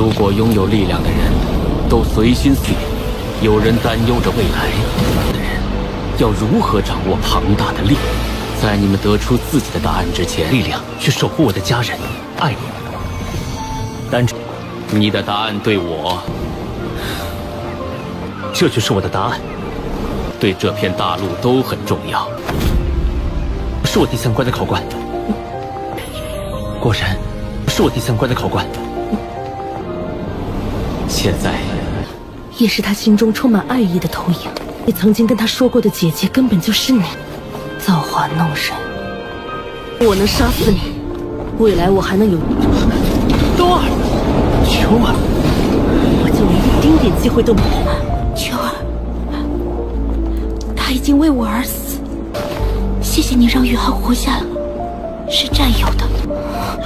如果拥有力量的人都随心所欲，有人担忧着未来的人要如何掌握庞大的力量？在你们得出自己的答案之前，力量去守护我的家人，爱你。单纯，你的答案对我，这就是我的答案，对这片大陆都很重要。是我第3关的考官，果然是我第3关的考官。现在，也是他心中充满爱意的投影。你曾经跟他说过的姐姐根本就是你，造化弄人。我能杀死你，未来我还能有冬儿，秋儿，我就连一丁点机会都没有。秋儿，他已经为我而死，谢谢你让雨涵活下来，是战友的。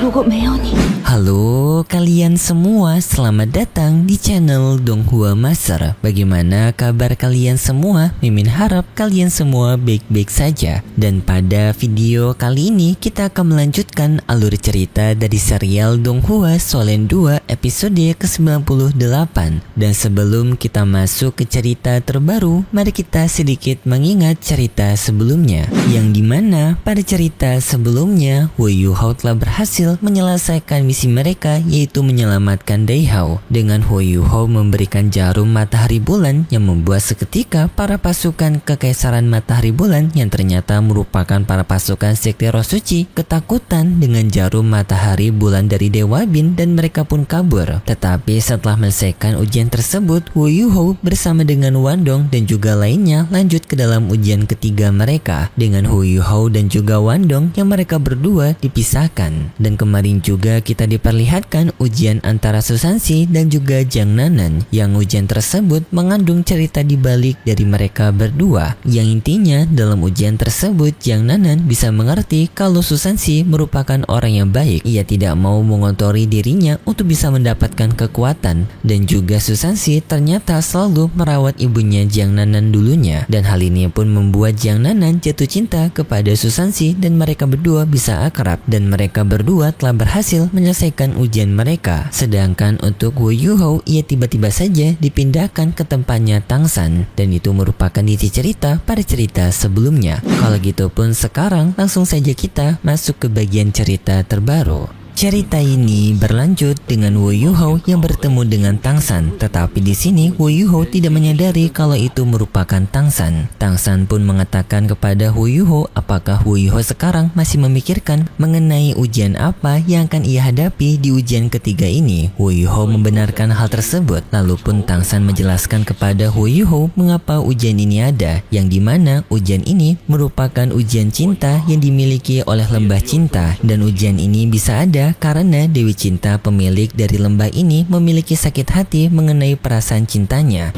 如果没有你。 Halo kalian semua, selamat datang di channel Donghua Master. Bagaimana kabar kalian semua? Mimin harap kalian semua baik-baik saja. Dan pada video kali ini kita akan melanjutkan alur cerita dari serial Donghua Solen 2 episode ke-98. Dan sebelum kita masuk ke cerita terbaru, mari kita sedikit mengingat cerita sebelumnya. Yang dimana pada cerita sebelumnya, Wu Yuhao telah berhasil menyelesaikan misi mereka, yaitu menyelamatkan Daihao. Dengan Hu Yuhao memberikan jarum matahari bulan yang membuat seketika para pasukan kekaisaran matahari bulan yang ternyata merupakan para pasukan sekte roh suci ketakutan dengan jarum matahari bulan dari Dewa Bin dan mereka pun kabur. Tetapi setelah menyelesaikan ujian tersebut, Hu Yuhao bersama dengan Wandong dan juga lainnya lanjut ke dalam ujian ketiga mereka dengan Hu Yuhao dan juga Wandong yang mereka berdua dipisahkan. Dan kemarin juga kita diperlihatkan ujian antara Susansi dan juga Jiang Nanan, yang ujian tersebut mengandung cerita dibalik dari mereka berdua, yang intinya dalam ujian tersebut Jiang Nanan bisa mengerti kalau Susansi merupakan orang yang baik. Ia tidak mau mengotori dirinya untuk bisa mendapatkan kekuatan, dan juga Susansi ternyata selalu merawat ibunya Jiang Nanan dulunya, dan hal ini pun membuat Jiang Nanan jatuh cinta kepada Susansi dan mereka berdua bisa akrab, dan mereka berdua telah berhasil menyelesaikan ujian mereka. Sedangkan untuk Wu Yuhao, ia tiba-tiba saja dipindahkan ke tempatnya Tang San, dan itu merupakan isi cerita pada cerita sebelumnya. Kalau gitu pun sekarang langsung saja kita masuk ke bagian cerita terbaru. Cerita ini berlanjut dengan Wu Yuhao yang bertemu dengan Tang San, tetapi di sini Wu Yuhao tidak menyadari kalau itu merupakan Tang San. Tang San pun mengatakan kepada Wu Yuhao apakah Wu Yuhao sekarang masih memikirkan mengenai ujian apa yang akan ia hadapi di ujian ketiga ini. Wu Yuhao membenarkan hal tersebut, lalu pun Tang San menjelaskan kepada Wu Yuhao mengapa ujian ini ada, yang dimana ujian ini merupakan ujian cinta yang dimiliki oleh lembah cinta, dan ujian ini bisa ada karena Dewi Cinta pemilik dari lembah ini memiliki sakit hati mengenai perasaan cintanya.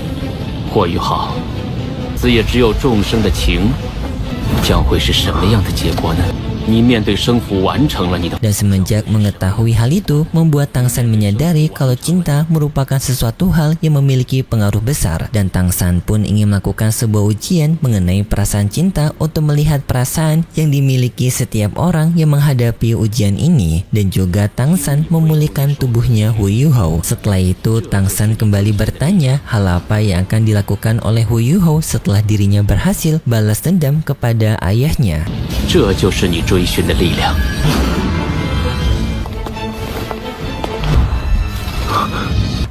霍雨浩，子也只有众生的情，将会是什么样的结果呢？ 你面对生父完成了你的。 Dan semenjak mengetahui hal itu, membuat Tang San menyadari kalau cinta merupakan sesuatu hal yang memiliki pengaruh besar. Dan Tang San pun ingin melakukan sebuah ujian mengenai perasaan cinta untuk melihat perasaan yang dimiliki setiap orang yang menghadapi ujian ini. Dan juga Tang San memulihkan tubuhnya Hu Yuhao. Setelah itu Tang San kembali bertanya hal apa yang akan dilakukan oleh Hu Yuhao setelah dirinya berhasil balas dendam kepada ayahnya. 这就是你追寻的力量。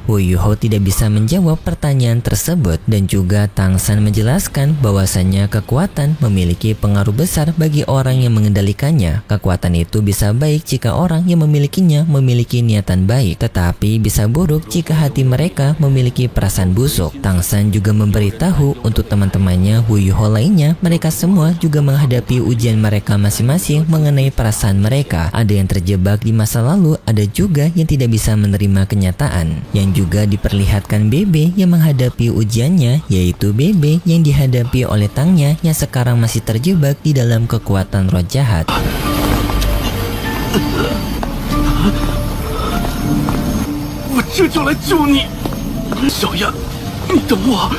Wu Yuhao tidak bisa menjawab pertanyaan tersebut, dan juga Tang San menjelaskan bahwasannya kekuatan memiliki pengaruh besar bagi orang yang mengendalikannya. Kekuatan itu bisa baik jika orang yang memilikinya memiliki niatan baik, tetapi bisa buruk jika hati mereka memiliki perasaan busuk. Tang San juga memberitahu untuk teman-temannya Wu Yuhao lainnya, mereka semua juga menghadapi ujian mereka masing-masing mengenai perasaan mereka. Ada yang terjebak di masa lalu, ada juga yang tidak bisa menerima kenyataan. Yang juga diperlihatkan Bebe yang menghadapi ujiannya, yaitu Bebe yang dihadapi oleh Tangnya yang sekarang masih terjebak di dalam kekuatan roh jahat. 我这就来救你，小丫，你等我。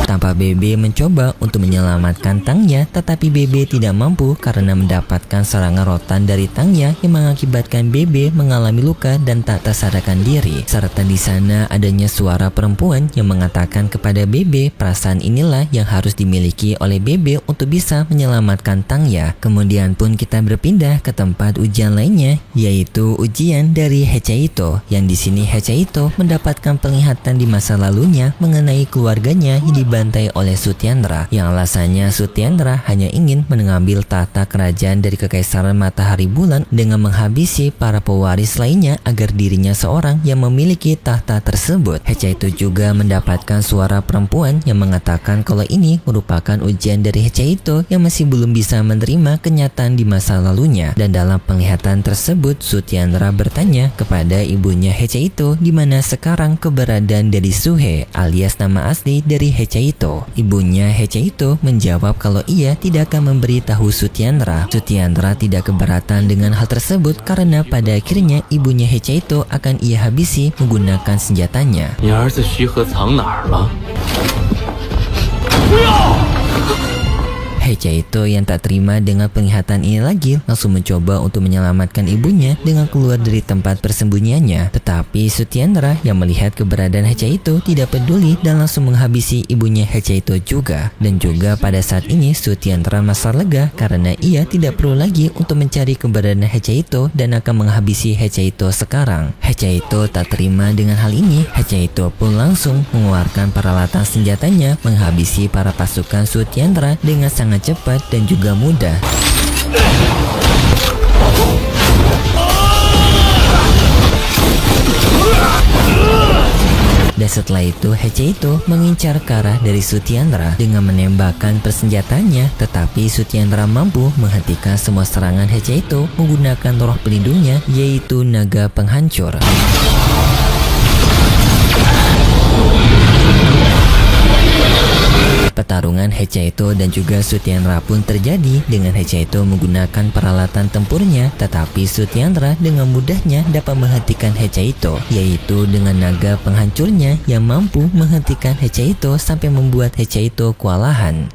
Tanpa Tampak Bebe mencoba untuk menyelamatkan Tangya, tetapi Bebe tidak mampu karena mendapatkan serangan rotan dari Tangya yang mengakibatkan Bebe mengalami luka dan tak tersadarkan diri. Serta di sana adanya suara perempuan yang mengatakan kepada Bebe perasaan inilah yang harus dimiliki oleh Bebe untuk bisa menyelamatkan Tangya. Kemudian pun kita berpindah ke tempat ujian lainnya, yaitu ujian dari Hachiito, yang di sini Hachiito mendapatkan penglihatan di masa lalunya mengenai keluarganya yang dibantai oleh Sutyendra, yang alasannya Sutyendra hanya ingin mengambil tahta kerajaan dari Kekaisaran Matahari Bulan dengan menghabisi para pewaris lainnya agar dirinya seorang yang memiliki tahta tersebut. Hachiito juga mendapatkan suara perempuan yang mengatakan kalau ini merupakan ujian dari Hachiito yang masih belum bisa menerima kenyataan di masa lalunya. Dan dalam penglihatan tersebut, Sutyendra bertanya kepada ibunya Hachiito di mana sekarang keberadaan dari Suhe alias nama asli dari Hachiito. Ibunya Hachiito menjawab kalau ia tidak akan memberitahu Sutyendra. Sutyendra tidak keberatan dengan hal tersebut karena pada akhirnya ibunya Hachiito akan ia habisi menggunakan senjatanya. 你儿子徐和藏哪儿了？ Hachiito yang tak terima dengan penglihatan ini lagi langsung mencoba untuk menyelamatkan ibunya dengan keluar dari tempat persembunyiannya. Tetapi Sutyendra yang melihat keberadaan Hachiito tidak peduli dan langsung menghabisi ibunya Hachiito juga. Dan juga pada saat ini Sutyendra merasa lega karena ia tidak perlu lagi untuk mencari keberadaan Hachiito dan akan menghabisi Hachiito sekarang. Hachiito tak terima dengan hal ini. Hachiito pun langsung mengeluarkan peralatan senjatanya menghabisi para pasukan Sutyendra dengan sangat cepat dan juga mudah. Dan setelah itu Hachiito mengincar ke arah dari Sutyendra dengan menembakkan persenjataannya, tetapi Sutyendra mampu menghentikan semua serangan Hachiito menggunakan roh pelindungnya, yaitu naga penghancur. Pertarungan Hachiito dan juga Sutyendra pun terjadi dengan Hachiito menggunakan peralatan tempurnya, tetapi Sutyendra dengan mudahnya dapat menghentikan Hachiito, yaitu dengan naga penghancurnya yang mampu menghentikan Hachiito sampai membuat Hachiito kewalahan.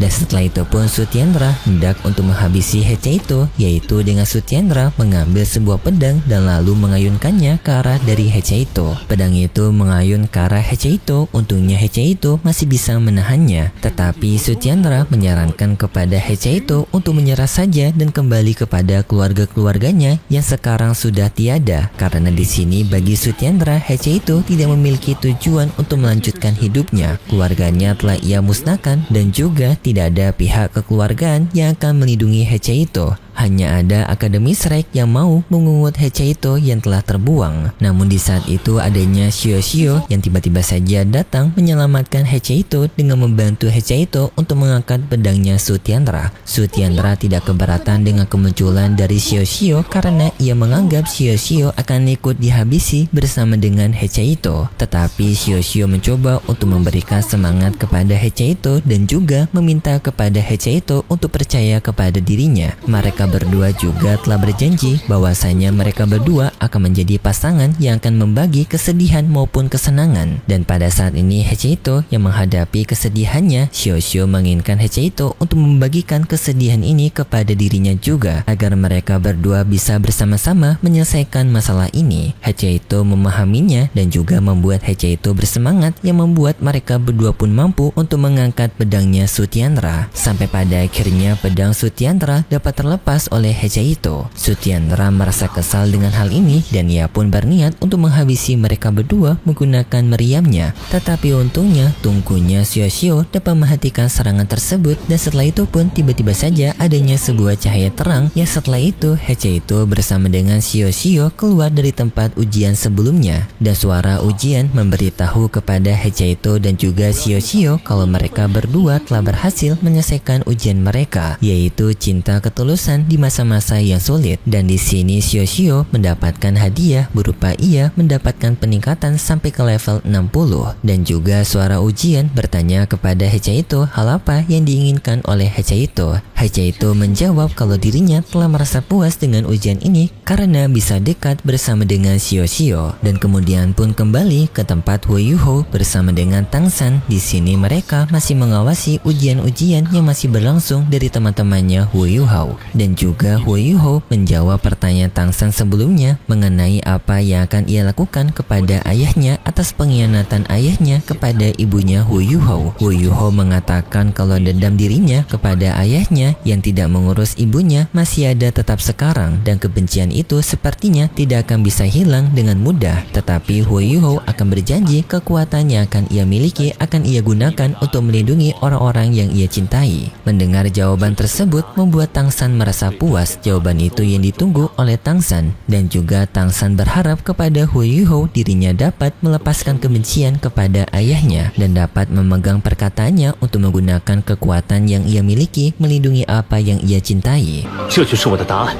Dan setelah itu pun Sutyendra hendak untuk menghabisi Hachiito, yaitu dengan Sutyendra mengambil sebuah pedang dan lalu mengayunkannya ke arah dari Hachiito. Pedang itu mengayun ke arah Hachiito, untungnya Hachiito masih bisa menahannya. Tetapi Sutyendra menyarankan kepada Hachiito untuk menyerah saja dan kembali kepada keluarga-keluarganya yang sekarang sudah tiada. Karena di sini bagi Sutyendra, Hachiito tidak memiliki tujuan untuk melanjutkan hidupnya. Keluarganya telah ia musnahkan dan juga tidak ada pihak kekeluargaan yang akan melindungi Hachiito. Hanya ada Akademi Shrek yang mau mengungut Hachiito yang telah terbuang. Namun di saat itu adanya Shio-Shio yang tiba-tiba saja datang menyelamatkan Hachiito dengan membantu Hachiito untuk mengangkat pedangnya Sutyendra. Sutyendra tidak keberatan dengan kemunculan dari Shio-Shio karena ia menganggap Shio-Shio akan ikut dihabisi bersama dengan Hachiito. Tetapi Shio-Shio mencoba untuk memberikan semangat kepada Hachiito dan juga meminta kepada Hachiito untuk percaya kepada dirinya. Mereka berdua juga telah berjanji bahwasanya mereka berdua akan menjadi pasangan yang akan membagi kesedihan maupun kesenangan. Dan pada saat ini Hachiito yang menghadapi kesedihannya, Shio-Shio menginginkan Hachiito untuk membagikan kesedihan ini kepada dirinya juga agar mereka berdua bisa bersama-sama menyelesaikan masalah ini. Hachiito memahaminya dan juga membuat Hachiito bersemangat yang membuat mereka berdua pun mampu untuk mengangkat pedangnya Sutyendra. Sampai pada akhirnya pedang Sutyendra dapat terlepas oleh Hachiito. Sutyendra merasa kesal dengan hal ini dan ia pun berniat untuk menghabisi mereka berdua menggunakan meriamnya. Tetapi untungnya tungkunya Shio-Shio dapat menghentikan serangan tersebut dan setelah itu pun tiba-tiba saja adanya sebuah cahaya terang yang setelah itu Hachiito bersama dengan Shio-Shio keluar dari tempat ujian sebelumnya. Dan suara ujian memberitahu kepada Hachiito dan juga Shio-Shio kalau mereka berdua telah berhasil menyelesaikan ujian mereka, yaitu cinta ketulusan Tangsan di masa-masa yang sulit. Dan di sini Xiao mendapatkan hadiah berupa ia mendapatkan peningkatan sampai ke level 60. Dan juga suara ujian bertanya kepada Hachiito hal apa yang diinginkan oleh Hachiito. Hachiito menjawab kalau dirinya telah merasa puas dengan ujian ini karena bisa dekat bersama dengan Xiao. Dan kemudian pun kembali ke tempat Hu Yuhou bersama dengan Tangsan. Di sini mereka masih mengawasi ujian-ujian yang masih berlangsung dari teman-temannya Hu Yuhou. Dan juga Hu Yuhou menjawab pertanyaan Tangsan sebelumnya mengenai apa yang akan ia lakukan kepada ayahnya atas pengkhianatan ayahnya kepada ibunya Hu Yuhou. Hu Yuhou mengatakan kalau dendam dirinya kepada ayahnya yang tidak mengurus ibunya masih ada tetap sekarang, dan kebencian itu sepertinya tidak akan bisa hilang dengan mudah. Tetapi Hu Yuhou akan berjanji kekuatan yang akan ia miliki akan ia gunakan untuk melindungi orang-orang yang ia cintai. Mendengar jawaban tersebut membuat Tangsan merasa puas. Jawaban itu yang ditunggu oleh Tangsan, dan juga Tangsan berharap kepada Hu Yuhou dirinya dapat melepaskan kebencian kepada ayahnya dan dapat memegang perkataannya untuk menggunakan kekuatan yang ia miliki melindungi apa yang ia cintai. 这就是我的答案。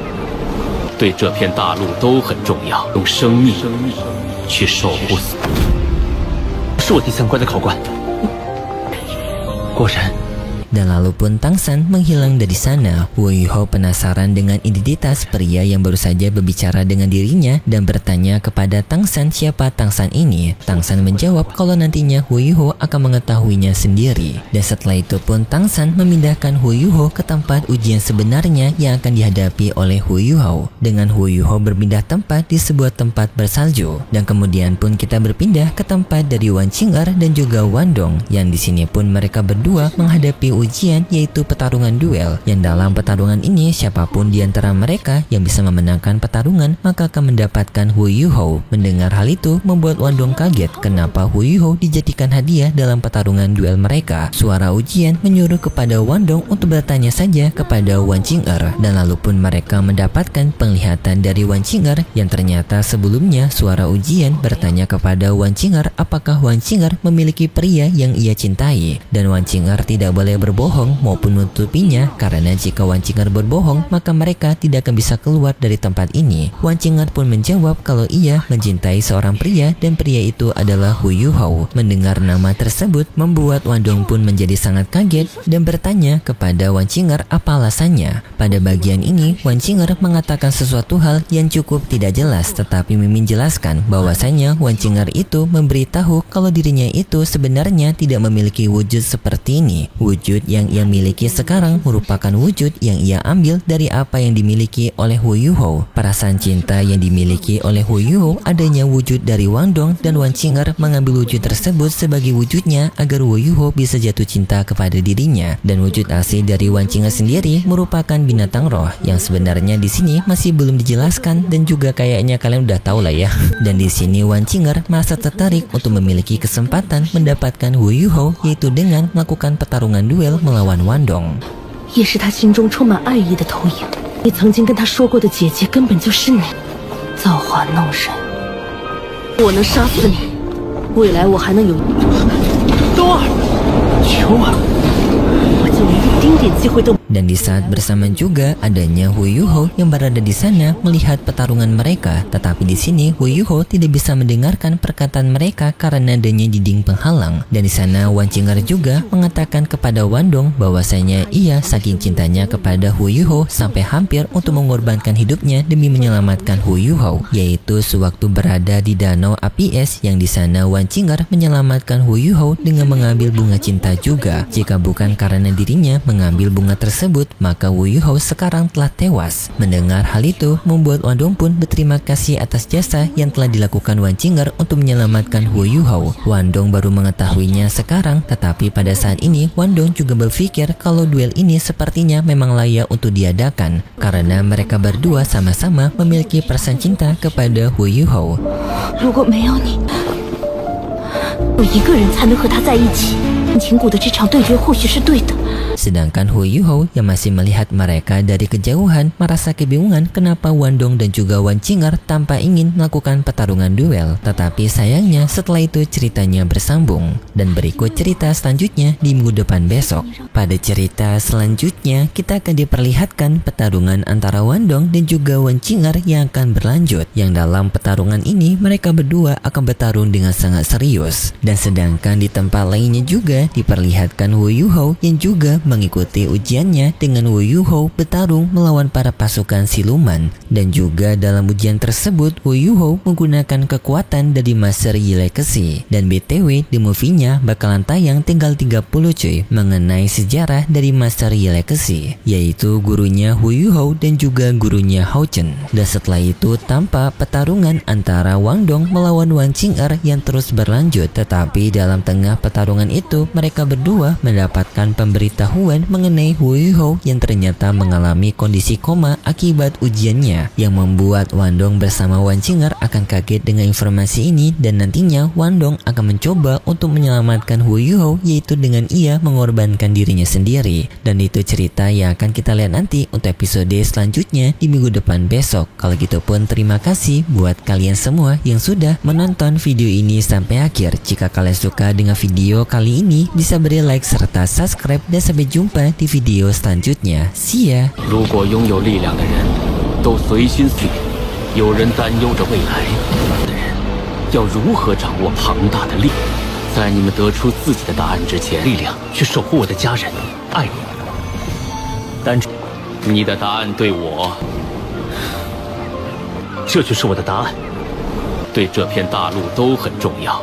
对这片大陆都很重要，用生命去守护死。是我第3关的考官。果然。 Dan lalu pun Tangsan menghilang dari sana. Hu Yuhou penasaran dengan identitas pria yang baru saja berbicara dengan dirinya dan bertanya kepada Tangsan siapa Tangsan ini. Tangsan menjawab kalau nantinya Hu Yuhou akan mengetahuinya sendiri. Dan setelah itu pun Tangsan memindahkan Hu Yuhou ke tempat ujian sebenarnya yang akan dihadapi oleh Hu Yuhou. Dengan Hu Yuhou berpindah tempat di sebuah tempat bersalju. Dan kemudian pun kita berpindah ke tempat dari Wan Qing'er dan juga Wan Dong, yang di sini pun mereka berdua menghadapi ujian, yaitu pertarungan duel, yang dalam pertarungan ini siapapun di antara mereka yang bisa memenangkan pertarungan maka akan mendapatkan Hu Yuhou. Mendengar hal itu membuat Wan Dong kaget kenapa Hu Yuhou dijadikan hadiah dalam pertarungan duel mereka. Suara ujian menyuruh kepada Wan Dong untuk bertanya saja kepada Wan Qing'er, dan lalu pun mereka mendapatkan penglihatan dari Wan Qing'er yang ternyata sebelumnya suara ujian bertanya kepada Wan Qing'er apakah Wan Qing'er memiliki pria yang ia cintai, dan Wan Qing'er tidak boleh berbohong maupun menutupinya karena jika Wan Qing'er berbohong maka mereka tidak akan bisa keluar dari tempat ini. Wan Qing'er pun menjawab kalau ia mencintai seorang pria dan pria itu adalah Hu Yuhou. Mendengar nama tersebut membuat Wan Dong pun menjadi sangat kaget dan bertanya kepada Wan Qing'er apa alasannya. Pada bagian ini Wan Qing'er mengatakan sesuatu hal yang cukup tidak jelas, tetapi Mimin jelaskan bahwasanya Wan Qing'er itu memberitahu kalau dirinya itu sebenarnya tidak memiliki wujud seperti ini. Wujud yang ia miliki sekarang merupakan wujud yang ia ambil dari apa yang dimiliki oleh Hu Yuhou. Perasaan cinta yang dimiliki oleh Hu Yuhou adanya wujud dari Wan Dong, dan Wan Qing'er mengambil wujud tersebut sebagai wujudnya agar Hu Yuhou bisa jatuh cinta kepada dirinya. Dan wujud asli dari Wan Qing'er sendiri merupakan binatang roh yang sebenarnya di sini masih belum dijelaskan, dan juga kayaknya kalian udah tahu lah ya. Dan di sini Wan Qing'er merasa tertarik untuk memiliki kesempatan mendapatkan Hu Yuhou, yaitu dengan melakukan pertarungan duel melawan Wan Dong. 也是他心中充满爱意的投影。你曾经跟他说过的姐姐根本就是你，造化弄人。我能杀死你，未来我还能有冬儿，求啊！ 我就连一丁点机会都。 Dan di saat bersamaan juga adanya Hu Yuhou yang berada di sana melihat pertarungan mereka, tetapi di sini Hu Yuhou tidak bisa mendengarkan perkataan mereka karena adanya dinding penghalang. Dan di sana Wan Qing'er juga mengatakan kepada Wan Dong bahwasanya ia saking cintanya kepada Hu Yuhou sampai hampir untuk mengorbankan hidupnya demi menyelamatkan Hu Yuhou, yaitu sewaktu berada di danau api es, yang di sana Wan Qing'er menyelamatkan Hu Yuhou dengan mengambil bunga cinta juga. Jika bukan karena dirinya mengambil bunga tersebut, maka Hu Yuhou sekarang telah tewas. Mendengar hal itu membuat Wan Dong pun berterima kasih atas jasa yang telah dilakukan Wan Qing'er untuk menyelamatkan Hu Yuhou. Wan Dong baru mengetahuinya sekarang, tetapi pada saat ini Wan Dong juga berpikir kalau duel ini sepertinya memang layak untuk diadakan karena mereka berdua sama-sama memiliki perasaan cinta kepada Hu Yuhou. 如果没有你，有一个人才能和他在一起。情谷的这场对决或许是对的。 Sedangkan Hu Yuhou yang masih melihat mereka dari kejauhan merasa kebingungan kenapa Wandong dan juga Wan Qing'er tanpa ingin melakukan pertarungan duel. Tetapi sayangnya setelah itu ceritanya bersambung. Dan berikut cerita selanjutnya di minggu depan besok. Pada cerita selanjutnya kita akan diperlihatkan pertarungan antara Wandong dan juga Wan Qing'er yang akan berlanjut. Yang dalam pertarungan ini mereka berdua akan bertarung dengan sangat serius. Dan sedangkan di tempat lainnya juga diperlihatkan Hu Yuhou yang juga mengikuti ujiannya dengan Wu Yuhou bertarung melawan para pasukan siluman. Dan juga dalam ujian tersebut Wu Yuhou menggunakan kekuatan dari Master Yi Legacy. Dan BTW di movie-nya bakalan tayang tinggal 30 cuy mengenai sejarah dari Master Yi Legacy, yaitu gurunya Hu Yuhou dan juga gurunya Hao Chen. Dan setelah itu tampak pertarungan antara Wang Dong melawan Wan Qing'er yang terus berlanjut. Tetapi dalam tengah pertarungan itu mereka berdua mendapatkan pemberitahuan mengenai Hu Yuhou yang ternyata mengalami kondisi koma akibat ujiannya, yang membuat Wan Dong bersama Wan Qing'er akan kaget dengan informasi ini. Dan nantinya Wan Dong akan mencoba untuk menyelamatkan Hu Yuhou, yaitu dengan ia mengorbankan dirinya sendiri. Dan itu cerita yang akan kita lihat nanti untuk episode selanjutnya di minggu depan besok. Kalau gitu pun terima kasih buat kalian semua yang sudah menonton video ini sampai akhir. Jika kalian suka dengan video kali ini bisa beri like serta subscribe, dan sampai jumpa di video selanjutnya. See ya. 如果拥有力量的人都随心所欲，有人担忧着未来的人要如何掌握庞大的力？在你们得出自己的答案之前，力量去守护我的家人，爱你。单纯，你的答案对我，这就是我的答案。对这片大陆都很重要。